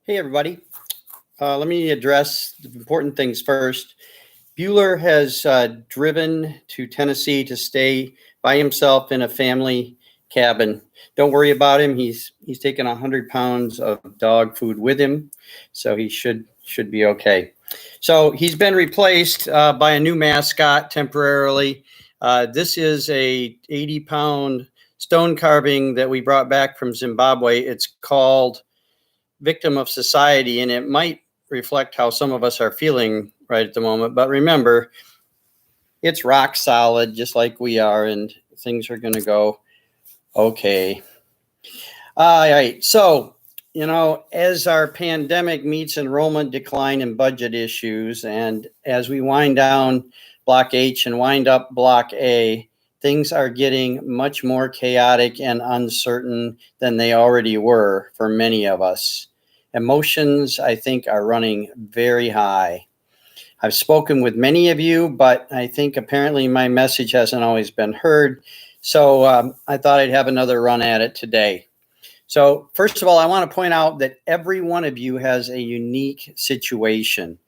Hey, everybody. Let me address the important things first. Bueller has driven to Tennessee to stay by himself in a family cabin. Don't worry about him. He's taken 100 pounds of dog food with him, so he should be okay. So he's been replaced by a new mascot temporarily. This is a 80-pound stone carving that we brought back from Zimbabwe. It's called Victim of Society, and it might reflect how some of us are feeling right at the moment. But remember, it's rock solid, just like we are, and things are going to go okay. All right. So, as our pandemic meets enrollment decline and budget issues, and as we wind down Block H and wind up Block A, things are getting much more chaotic and uncertain than they already were for many of us. Emotions, I think, are running very high. I've spoken with many of you, but I think apparently my message hasn't always been heard. So I thought I'd have another run at it today. So first of all, I want to point out that every one of you has a unique situation.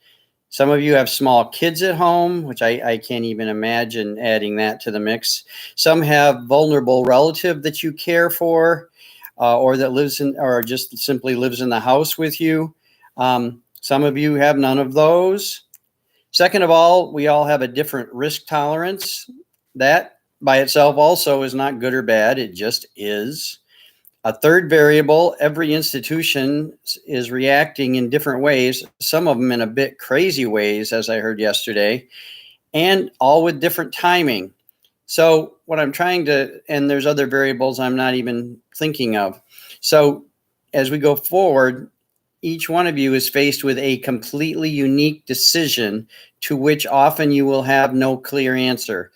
Some of you have small kids at home, which I can't even imagine adding that to the mix. Some have vulnerable relative that you care for, or that lives in, or just simply lives in the house with you. Some of you have none of those. Second of all, we all have a different risk tolerance. That by itself also is not good or bad. It just is. A third variable, every institution is reacting in different ways, some of them in a bit crazy ways, as I heard yesterday, and all with different timing. So what I'm trying to, and there's other variables I'm not even thinking of. So as we go forward, each one of you is faced with a completely unique decision to which often you will have no clear answer.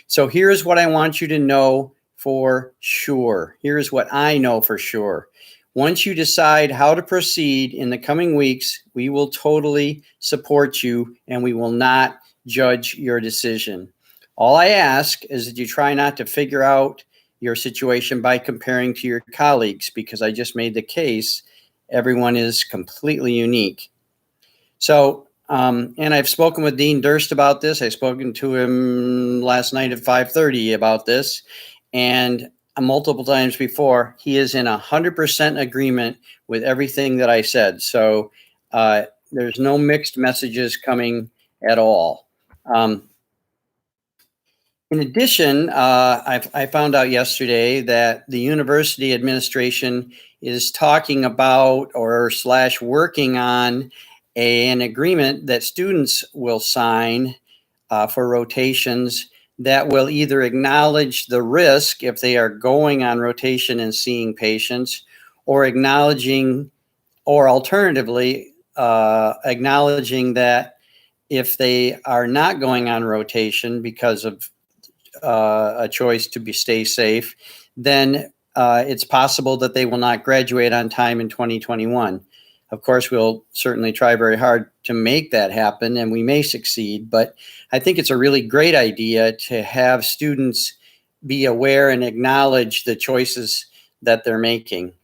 So here's what I want you to know for sure. Here's what I know for sure. Once you decide how to proceed in the coming weeks, we will totally support you and we will not judge your decision. All I ask is that you try not to figure out your situation by comparing to your colleagues, because I just made the case everyone is completely unique. So, and I've spoken with Dean Durst about this. I've spoken to him last night at 5:30 about this, and multiple times before. He is in 100% agreement with everything that I said. So there's no mixed messages coming at all. In addition, I found out yesterday that the university administration is talking about or / working on an agreement that students will sign for rotations that will either acknowledge the risk if they are going on rotation and seeing patients, or acknowledging, or alternatively, acknowledging that if they are not going on rotation because of a choice to stay safe, then it's possible that they will not graduate on time in 2021. Of course, we'll certainly try very hard to make that happen, and we may succeed, but I think it's a really great idea to have students be aware and acknowledge the choices that they're making.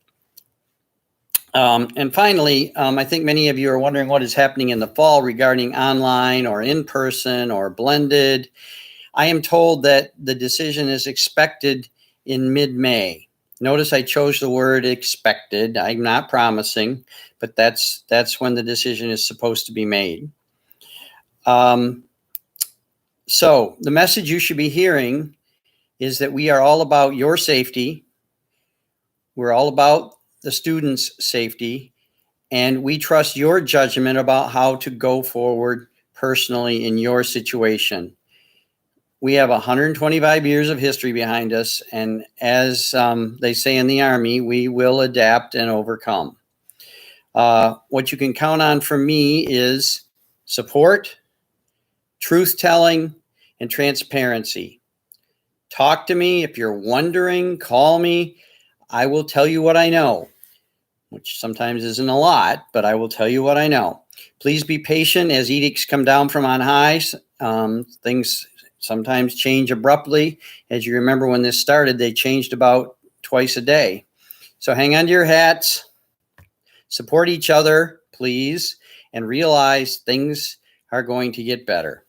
And finally, I think many of you are wondering what is happening in the fall regarding online or in-person or blended. I am told that the decision is expected in mid-May. Notice I chose the word expected. I'm not promising, but that's when the decision is supposed to be made. So the message you should be hearing is that we are all about your safety. We're all about the students' safety, and we trust your judgment about how to go forward personally in your situation. We have 125 years of history behind us, and as they say in the Army, we will adapt and overcome. What you can count on from me is support, truth-telling, and transparency. Talk to me. If you're wondering, call me. I will tell you what I know, which sometimes isn't a lot, but I will tell you what I know. Please be patient as edicts come down from on high. Things sometimes change abruptly. As you remember, when this started, they changed about twice a day. So hang on to your hats. Support each other, please, and realize things are going to get better.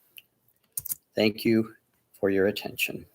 Thank you for your attention.